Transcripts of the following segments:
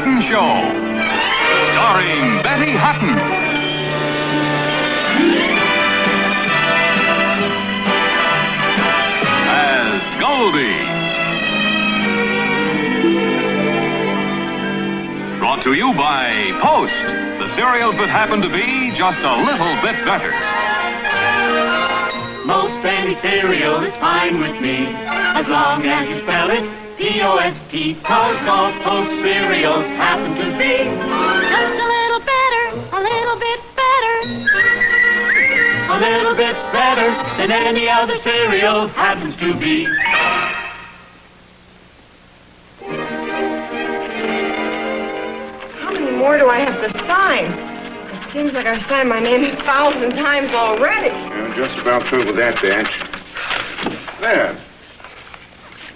Hutton Show, starring Betty Hutton. As Goldie. Brought to you by Post, the cereals that happen to be just a little bit better. Most any cereal is fine with me, as long as you spell it P-O-S-T, 'cause all Post cereals happen to be just a little better, a little bit better, a little bit better than any other cereal happens to be. How many more do I have to sign? It seems like I've signed my name 1,000 times already. I'm just about through with that batch. There.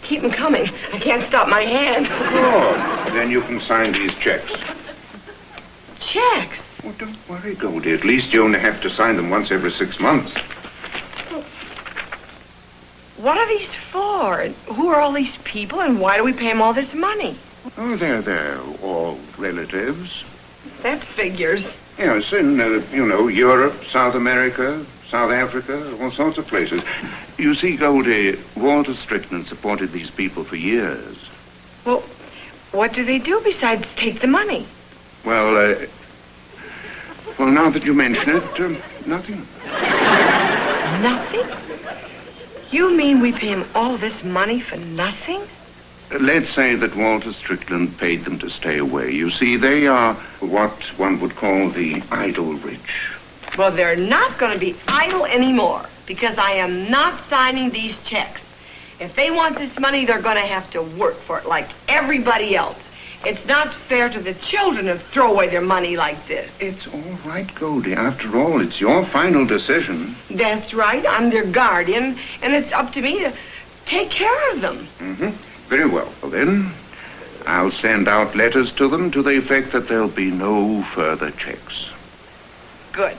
Keep them coming. I can't stop my hand. Good. Then you can sign these checks. Checks? Oh, don't worry, Goldie. At least you only have to sign them once every 6 months. What are these for? Who are all these people, and why do we pay them all this money? Oh, they're all relatives. That figures. Yes, in, Europe, South America, South Africa, all sorts of places. You see, Goldie, Walter Strickland supported these people for years. Well, what do they do besides take the money? Well, now that you mention it, nothing. Nothing? You mean we pay them all this money for nothing? Let's say that Walter Strickland paid them to stay away. You see, they are what one would call the idle rich. Well, they're not going to be idle anymore, because I am not signing these checks. If they want this money, they're going to have to work for it like everybody else. It's not fair to the children to throw away their money like this. It's all right, Goldie. After all, it's your final decision. That's right. I'm their guardian, and it's up to me to take care of them. Mm-hmm. Very well. Well, then, I'll send out letters to them to the effect that there'll be no further checks. Good.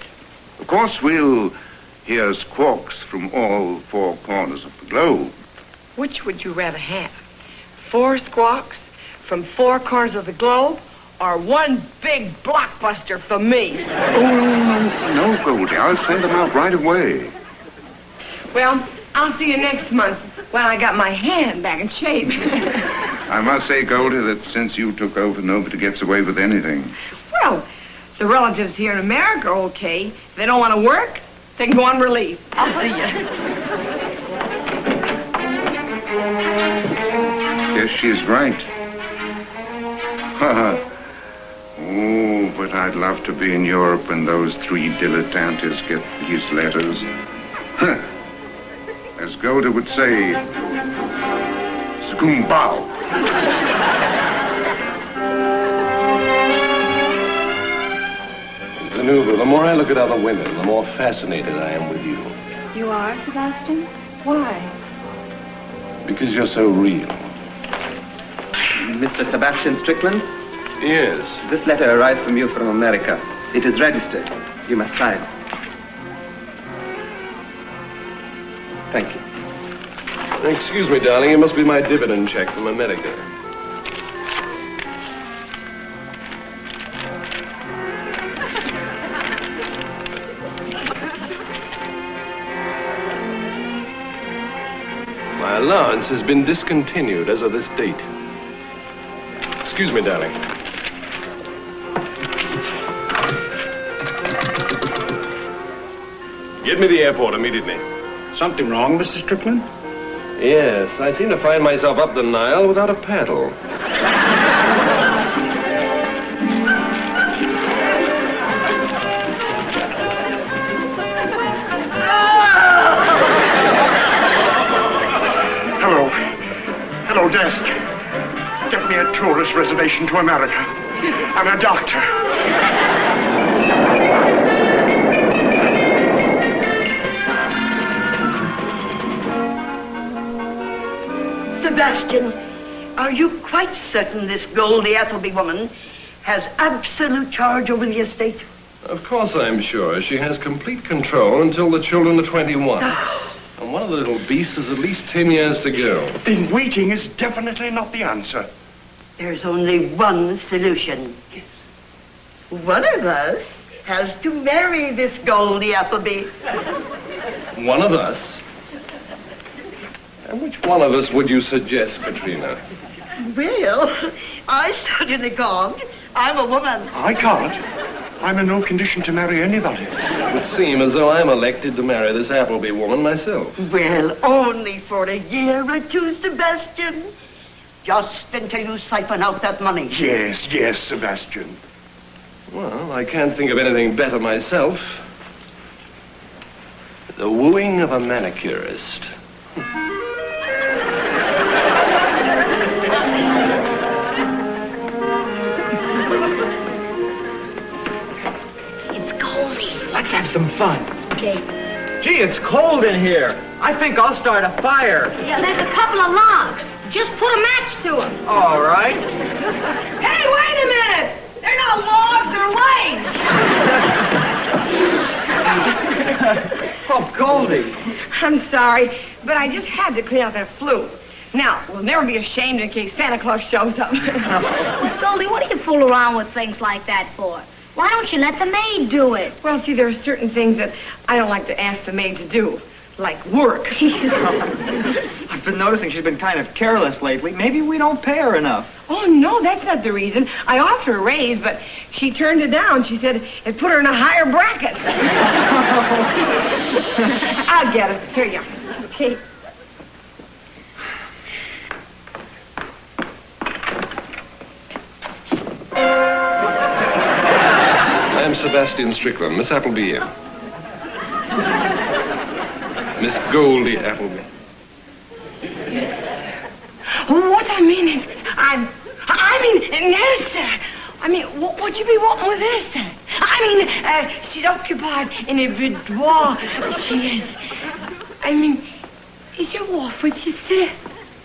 Of course, we'll hear squawks from all 4 corners of the globe. Which would you rather have? 4 squawks from 4 corners of the globe, or 1 big blockbuster for me? Oh, no, Goldie. I'll send them out right away. Well, I'll see you next month when I got my hand back in shape. I must say, Goldie, that since you took over, nobody gets away with anything. Well, the relatives here in America are okay. If they don't want to work, they can go on relief. I'll see you. Yes, she's right. Oh, but I'd love to be in Europe when those 3 dilettantes get these letters. Huh. As Goldie would say, Skumbao. Zanuva, the more I look at other women, the more fascinated I am with you. You are, Sebastian? Why? Because you're so real. Mr. Sebastian Strickland? Yes. This letter arrived from you from America. It is registered. You must sign. Thank you. Excuse me, darling. It must be my dividend check from America. My allowance has been discontinued as of this date. Excuse me, darling. Get me to the airport immediately. Something wrong, Mr. Strickland? Yes, I seem to find myself up the Nile without a paddle. Hello, desk. Get me a tourist reservation to America. I'm a doctor. Sebastian, are you quite certain this Goldie Appleby woman has absolute charge over the estate? Of course I'm sure. She has complete control until the children are 21. And one of the little beasts has at least 10 years to go. Then waiting is definitely not the answer. There's only one solution. One of us has to marry this Goldie Appleby. One of us? And which one of us would you suggest, Katrina? Well, I certainly can't. I'm a woman. I can't. I'm in no condition to marry anybody. It would seem as though I'm elected to marry this Appleby woman myself. Well, only for a year or two, Sebastian. Just until you siphon out that money. Yes, Sebastian. Well, I can't think of anything better myself. The wooing of a manicurist. It's Goldie. Let's have some fun. Okay. Gee, it's cold in here. I think I'll start a fire. Yeah, there's a couple of logs. Just put a match to them. All right. Hey, wait a minute! They're not logs, they're legs! Oh, Goldie. I'm sorry, but I just had to clean out that flue. Now, we'll never be ashamed in case Santa Claus shows up. Goldie, what do you fool around with things like that for? Why don't you let the maid do it? Well, see, there are certain things that I don't like to ask the maid to do, like work. I've been noticing she's been kind of careless lately. Maybe we don't pay her enough. Oh, no, that's not the reason. I offered her a raise, but she turned it down. She said it put her in a higher bracket. I'll get it. Here you go. Okay. I'm Sebastian Strickland. Miss Appleby here. Miss Goldie Appleby. What I mean is, nurse. I mean, what you be wanting with this? She's occupied in a boudoir. She is. Is your wife with you, sir?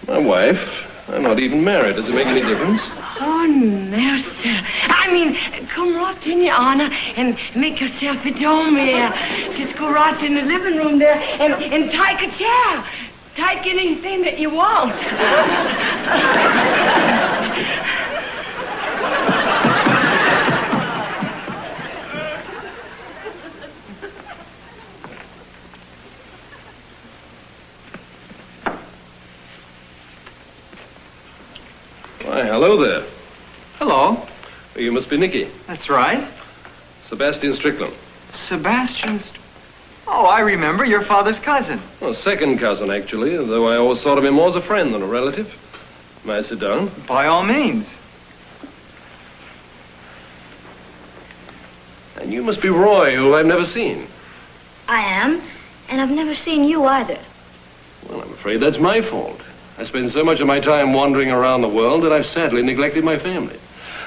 My wife? I'm not even married. Does it make any difference? Oh, nurse. Come right in, Your Honor, and make yourself at home here. Just go right in the living room there and take a chair. Take anything that you want. Why, hello there. Hello. You must be Nicky. That's right. Sebastian Strickland. Sebastian. Oh, I remember. Your father's cousin. Well, second cousin, actually, though I always thought of him more as a friend than a relative. May I sit down? By all means. And you must be Roy, who I've never seen. I am, and I've never seen you either. Well, I'm afraid that's my fault. I spend so much of my time wandering around the world that I've sadly neglected my family.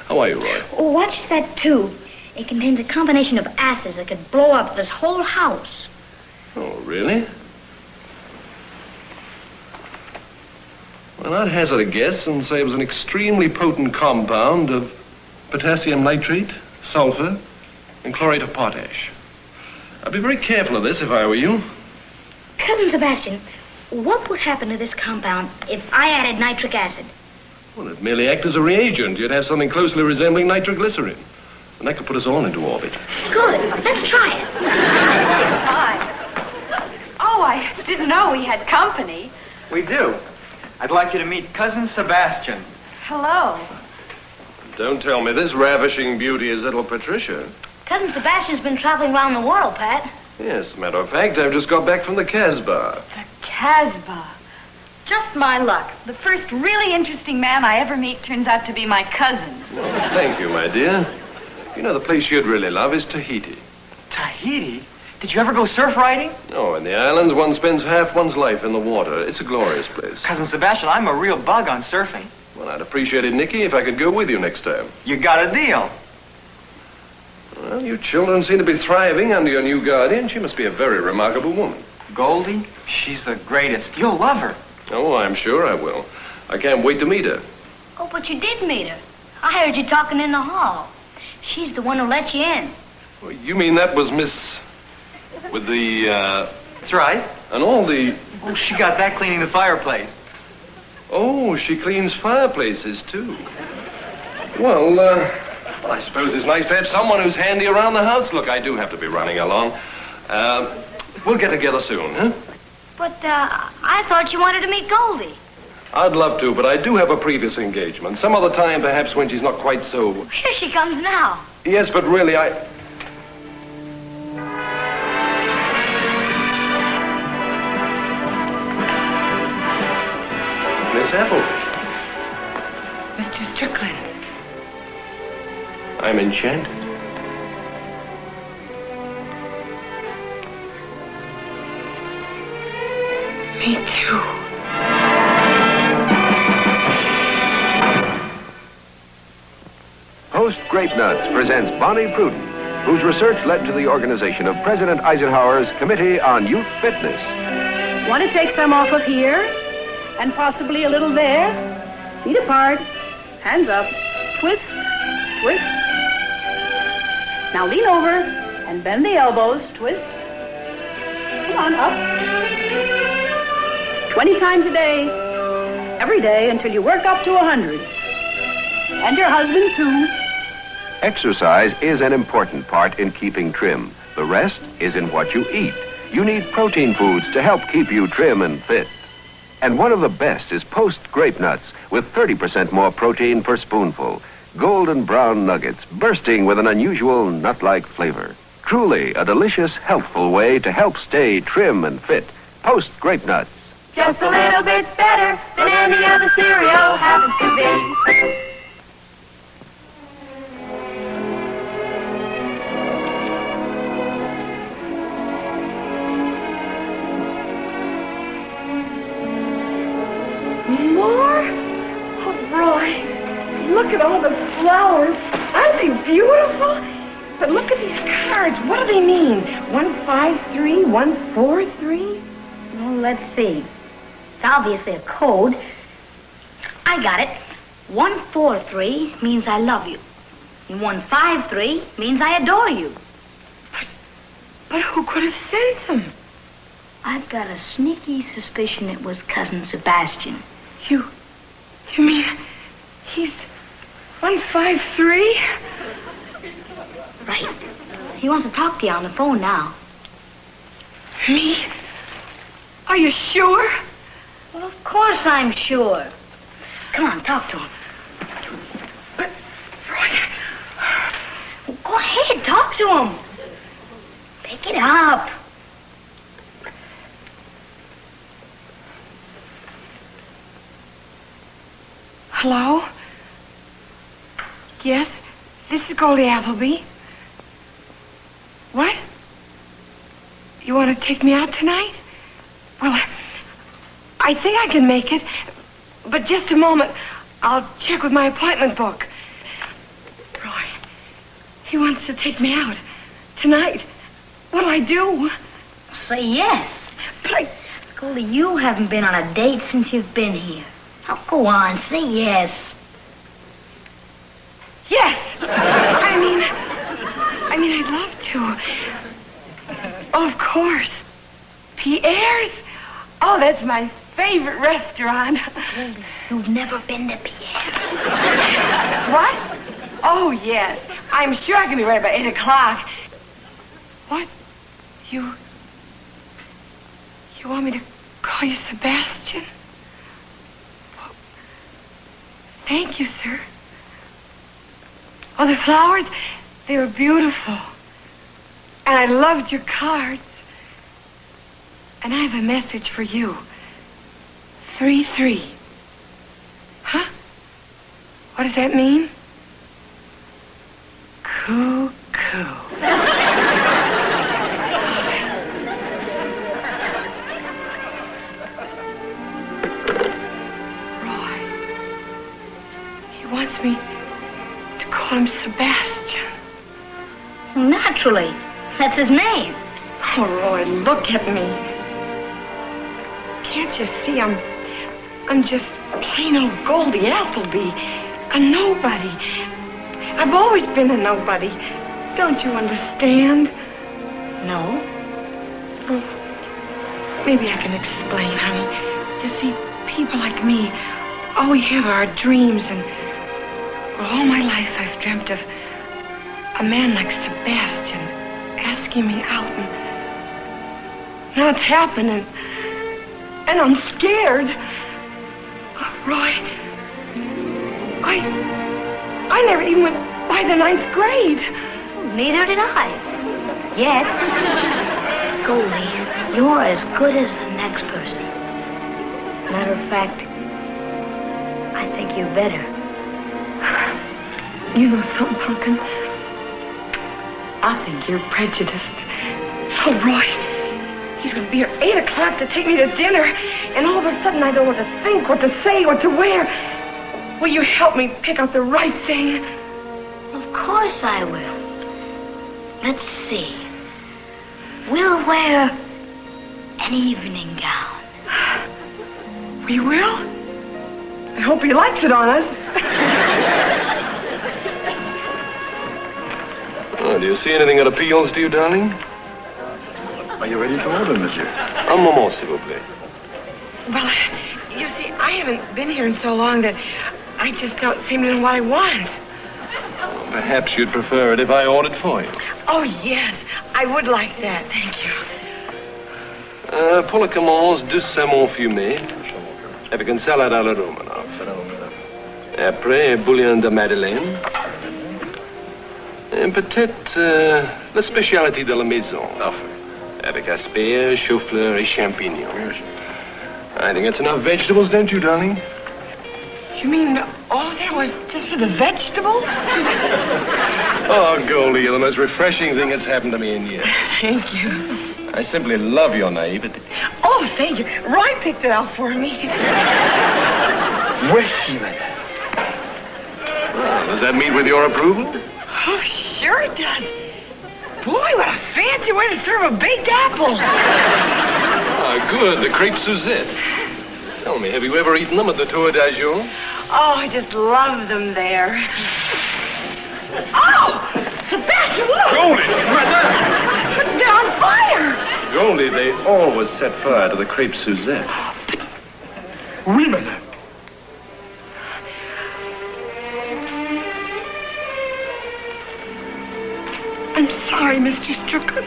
How are you, Roy? Oh, watch that tube. It contains a combination of acids that could blow up this whole house. Oh, really? Well, I'd hazard a guess and say it was an extremely potent compound of potassium nitrate, sulfur, and chlorate of potash. I'd be very careful of this if I were you. Cousin Sebastian, what would happen to this compound if I added nitric acid? Well, it'd merely act as a reagent. You'd have something closely resembling nitroglycerin. And that could put us all into orbit. Good. Let's try it. Hi. Oh, I didn't know we had company. We do. I'd like you to meet Cousin Sebastian. Hello. Don't tell me this ravishing beauty is little Patricia. Cousin Sebastian's been traveling around the world, Pat. Yes, as a matter of fact, I've just got back from the Casbah. The Casbah. Just my luck. The first really interesting man I ever meet turns out to be my cousin. Oh, thank you, my dear. You know, the place you'd really love is Tahiti. Tahiti? Did you ever go surf riding? Oh, in the islands, one spends half one's life in the water. It's a glorious place. Cousin Sebastian, I'm a real bug on surfing. Well, I'd appreciate it, Nicky, if I could go with you next time. You got a deal. Well, you children seem to be thriving under your new guardian. She must be a very remarkable woman. Goldie, she's the greatest. You'll love her. Oh, I'm sure I will. I can't wait to meet her. Oh, but you did meet her. I heard you talking in the hall. She's the one who let you in. Well, you mean that was Miss... with the, That's right. And all the... Oh, she got that cleaning the fireplace. Oh, she cleans fireplaces, too. Well, I suppose it's nice to have someone who's handy around the house. Look, I do have to be running along. We'll get together soon, huh? But, I thought you wanted to meet Goldie. I'd love to, but I do have a previous engagement. Some other time, perhaps, when she's not quite so... Here she comes now. Yes, but really, Miss Appleby. Mr. Strickland. I'm enchanted. Me too. Post Grape Nuts presents Bonnie Pruden, whose research led to the organization of President Eisenhower's Committee on Youth Fitness. Want to take some off of here and possibly a little there? Feet apart, hands up, twist, twist. Now lean over and bend the elbows, twist. Come on, up. 20 times a day, every day until you work up to 100. And your husband, too. Exercise is an important part in keeping trim. The rest is in what you eat. You need protein foods to help keep you trim and fit. And one of the best is Post Grape Nuts, with 30% more protein per spoonful. Golden brown nuggets bursting with an unusual nut-like flavor. Truly a delicious, healthful way to help stay trim and fit. Post Grape Nuts. Just a little bit better than any other cereal happens to be. More? Oh, Roy, look at all the flowers. Aren't they beautiful? But look at these cards. What do they mean? 153, 143? Well, let's see. It's obviously a code. I got it. 143 means I love you. And 153 means I adore you. But who could have sent them? I've got a sneaky suspicion it was Cousin Sebastian. You mean he's 153? Right. He wants to talk to you on the phone now. Me? Are you sure? Well, of course I'm sure. Come on, talk to him. But, Roy... Go ahead, talk to him. Pick it up. Hello? Yes, this is Goldie Appleby. What? You want to take me out tonight? Well, I think I can make it. But just a moment. I'll check with my appointment book. Roy, he wants to take me out tonight. What'll I do? Say yes. But Goldie, you haven't been on a date since you've been here. Now, go on, say yes. Yes! I mean, I'd love to. Oh, of course. Pierre's? Oh, that's my favorite restaurant. Goldie, you've never been to Pierre's. What? Oh, yes. I'm sure I can be ready by 8 o'clock. What? You want me to call you Sebastian? Well, thank you, sir. Oh, the flowers, they were beautiful. And I loved your cards. And I have a message for you. 3-3. Huh? What does that mean? Cuckoo. Roy. He wants me to call him Sebastian. Naturally. That's his name. Oh, Roy, look at me. Can't you see I'm just plain old Goldie Appleby, a nobody. I've always been a nobody. Don't you understand? No. Well, maybe I can explain, honey. You see, people like me, all we have are our dreams, and All my life I've dreamt of a man like Sebastian asking me out, and now it's happening, and I'm scared. Roy, I never even went by the 9th grade. Neither did I. Yet. Goldie, you're as good as the next person. Matter of fact, I think you're better. You know something, Pumpkin? I think you're prejudiced. Oh, Roy, he's going to be here at 8 o'clock to take me to dinner, and all of a sudden I don't know what to think, what to say, what to wear. Will you help me pick out the right thing? Of course I will. Let's see. We'll wear an evening gown. We will? I hope he likes it on us. Oh, do you see anything that appeals to you, darling? Are you ready to order, monsieur? Un moment, s'il vous plaît. Well, you see, I haven't been here in so long that I just don't seem to know what I want. Perhaps you'd prefer it if I ordered for you. Oh, yes. I would like that. Thank you. Pour le commence, 2 saumons fumés, avec une salade à la Romanoff. Après, bouillon de Madeleine. Et peut-être la spécialité de la maison. Avec asperges, chou-fleur et champignons. I think it's enough vegetables, don't you, darling? You mean all that was just for the vegetables? Oh, Goldie, you're the most refreshing thing that's happened to me in years. Thank you. I simply love your naivety. Oh, thank you. Roy picked it out for me. Voici, madame. Well, does that meet with your approval? Oh, sure it does. Boy, what a fancy way to serve a baked apple. Ah, good. The crepe Suzette. Tell me, have you ever eaten them at the Tour d'Azur? Oh, I just love them there. Oh! Sebastian, look! Goldie! They're on fire! Goldie, they always set fire to the crepe Suzette. Oui, madame. I'm sorry, Mr. Strickland.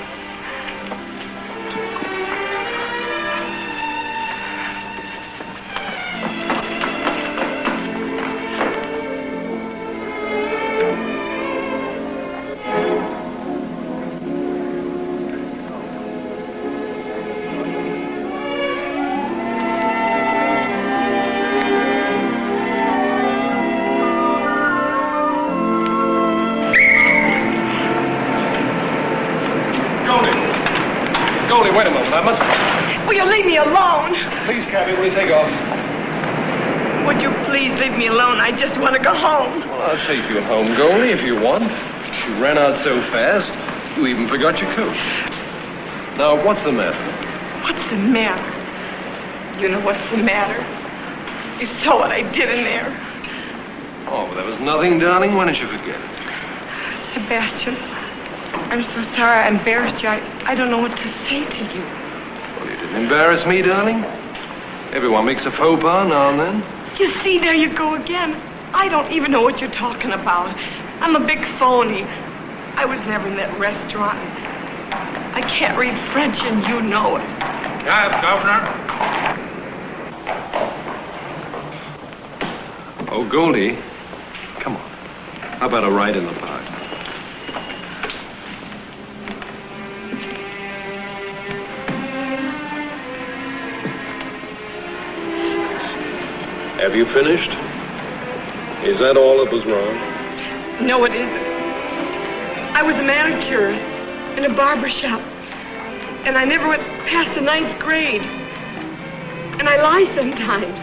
Goldie, wait a moment. I must... Will you leave me alone? Please, Cabby, will you take off? Would you please leave me alone? I just want to go home. Well, I'll take you home, Goldie, if you want. You ran out so fast, you even forgot your coat. Now, what's the matter? What's the matter? You know what's the matter? You saw what I did in there. Oh, well, there was nothing, darling. Why don't you forget it? Sebastian, I'm so sorry I embarrassed you. I don't know what to say to you. Well, you didn't embarrass me, darling. Everyone makes a faux pas now and then. You see, there you go again. I don't even know what you're talking about. I'm a big phony. I was never in that restaurant. I can't read French, and you know it. Yes, Governor. Oh, Goldie, come on. How about a ride in the park? Have you finished? Is that all that was wrong? No, it isn't. I was a manicurist in a barber shop, and I never went past the 9th grade. And I lie sometimes.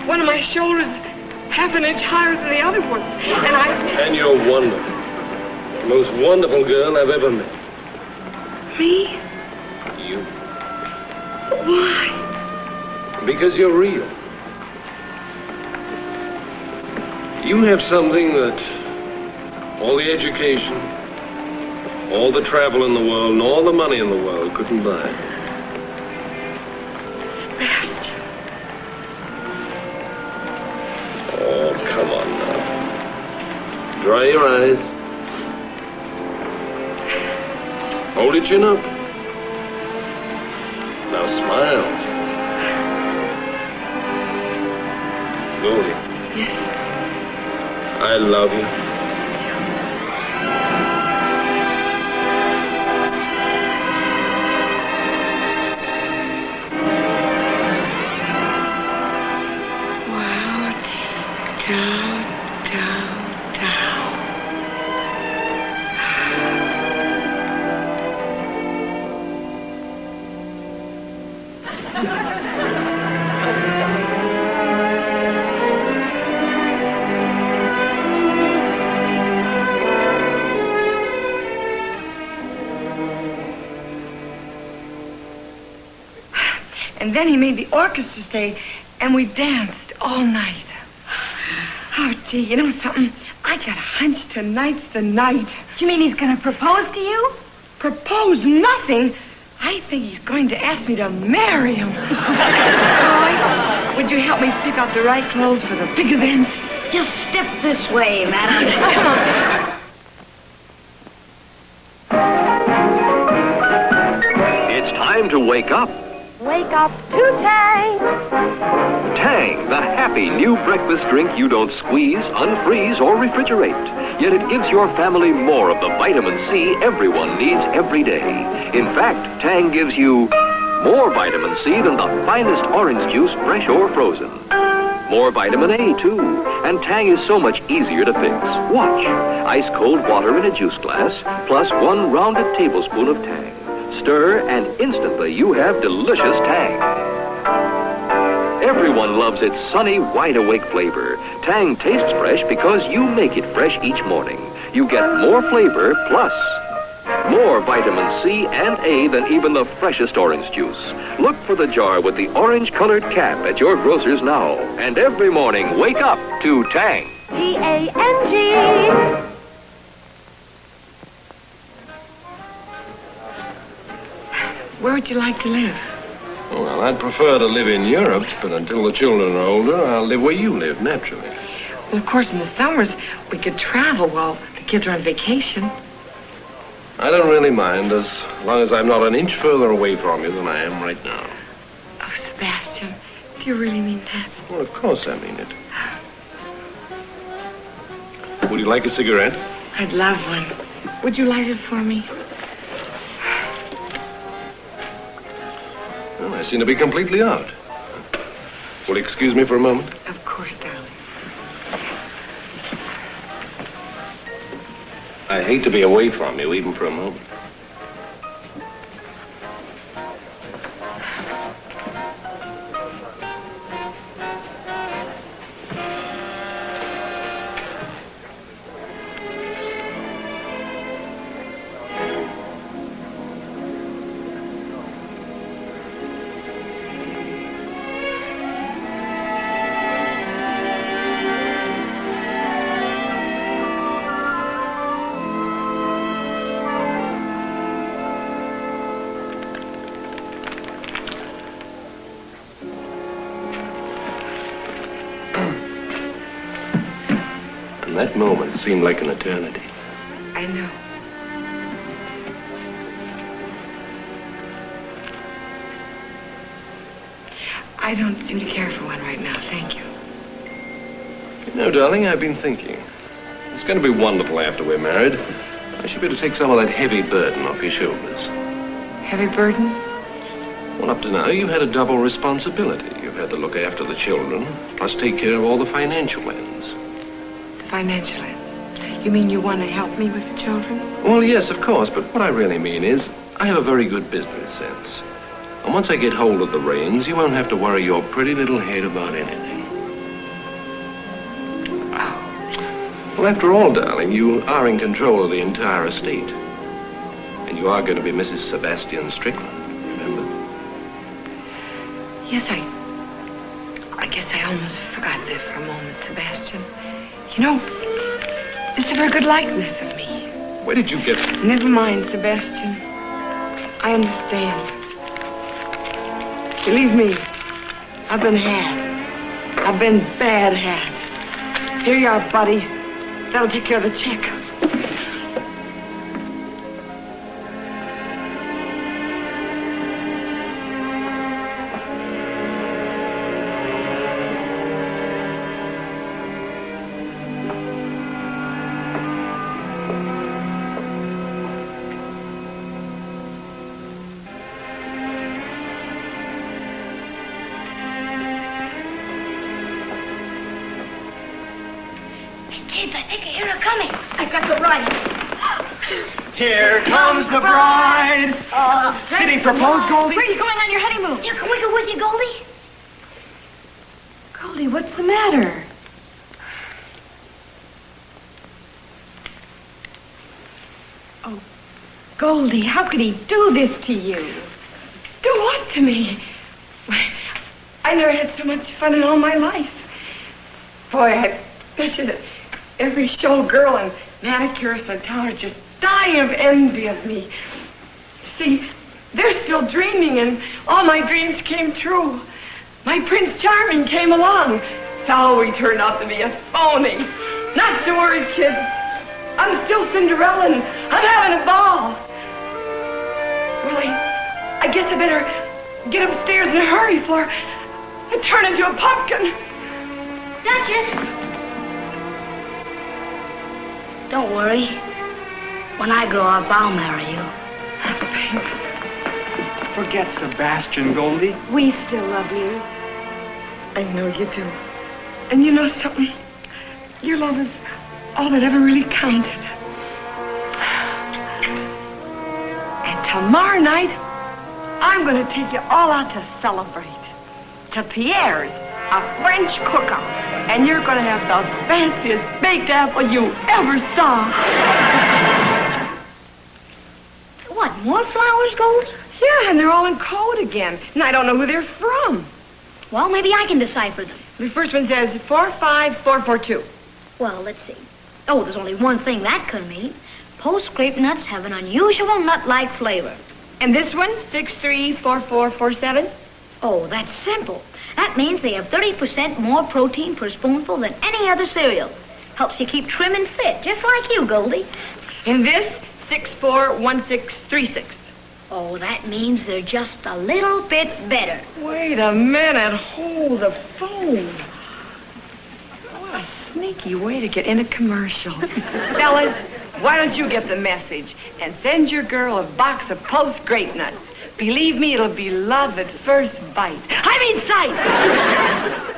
One of my shoulders half an inch higher than the other one, And you're wonderful. The most wonderful girl I've ever met. Me? You. Why? Because you're real. You have something that all the education, all the travel in the world, and all the money in the world couldn't buy. Sebastian. Oh, come on now. Dry your eyes. Hold your chin up. Now smile. Goldie. Yes. I love you. Wow. Down, down, down. And then he made the orchestra stay, and we danced all night. Oh, gee, you know something? I got a hunch tonight's the night. You mean he's going to propose to you? Propose nothing. I think he's going to ask me to marry him. Roy, would you help me pick out the right clothes for the big event? Just step this way, madam. It's time to wake up. Wake up to Tang. Tang, the happy new breakfast drink you don't squeeze, unfreeze, or refrigerate. Yet it gives your family more of the vitamin C everyone needs every day. In fact, Tang gives you more vitamin C than the finest orange juice, fresh or frozen. More vitamin A, too. And Tang is so much easier to fix. Watch. Ice-cold water in a juice glass, plus 1 rounded tablespoon of Tang. Stir, and instantly you have delicious Tang. Everyone loves its sunny, wide-awake flavor. Tang tastes fresh because you make it fresh each morning. You get more flavor, plus more vitamin C and A than even the freshest orange juice. Look for the jar with the orange-colored cap at your grocer's now. And every morning, wake up to Tang. T-A-N-G. Where would you like to live? Well, I'd prefer to live in Europe, but until the children are older, I'll live where you live, naturally. Well, of course, in the summers, we could travel while the kids are on vacation. I don't really mind, as long as I'm not an inch further away from you than I am right now. Oh, Sebastian, do you really mean that? Well, of course I mean it. Would you like a cigarette? I'd love one. Would you light it for me? Well, I seem to be completely out. Will you excuse me for a moment? Of course, darling. I hate to be away from you, even for a moment. That moment seemed like an eternity. I know. I don't seem to care for one right now, thank you. You know, darling, I've been thinking. It's going to be wonderful after we're married. I should be able to take some of that heavy burden off your shoulders. Heavy burden? Well, up to now, you've had a double responsibility. You've had to look after the children, plus take care of all the financial ends. Financial end? You mean you want to help me with the children? Well, yes, of course, but what I really mean is I have a very good business sense. And once I get hold of the reins, you won't have to worry your pretty little head about anything. Oh. Well, after all, darling, you are in control of the entire estate. And you are going to be Mrs. Sebastian Strickland, remember? Yes, I guess I almost forgot that for a moment, Sebastian. You know, it's a very good likeness of me. Where did you get it? Never mind, Sebastian. I understand. Believe me, I've been had. I've been bad had. Here you are, buddy. That'll take care of the check. Kids, I think I hear her coming. I've got to run. Here comes the bride. Did he propose, Goldie? Where are you going on your honeymoon? Yeah, can we go with you, Goldie? Goldie, what's the matter? Oh, Goldie, how could he do this to you? Do what to me? Why, I never had so much fun in all my life. Boy, I bet you that every show girl and manicurist in town are just dying of envy of me. See, they're still dreaming, and all my dreams came true. My Prince Charming came along. So he turned out to be a phony. Not to worry, kids. I'm still Cinderella, and I'm having a ball. Well, I guess I better get upstairs in a hurry before I turn into a pumpkin. Duchess! Don't worry. When I grow up, I'll marry you. Forget Sebastian, Goldie. We still love you. I know you do. And you know something? Your love is all that ever really counted. And tomorrow night, I'm going to take you all out to celebrate. To Pierre's, a French cook-off. And you're going to have the fanciest baked apple you ever saw. What, more flowers, Gold? Yeah, and they're all in code again. And I don't know who they're from. Well, maybe I can decipher them. The first one says 45442. Well, let's see. Oh, there's only one thing that could mean. Post grape nuts have an unusual nut-like flavor. And this one, 634447? Oh, that's simple. That means they have 30% more protein per spoonful than any other cereal. Helps you keep trim and fit, just like you, Goldie. And this, 641636. Oh, that means they're just a little bit better. Wait a minute. Hold the phone. What a sneaky way to get in a commercial. Fellas, why don't you get the message and send your girl a box of Post grape nuts? Believe me, it'll be love at first bite. I mean sight.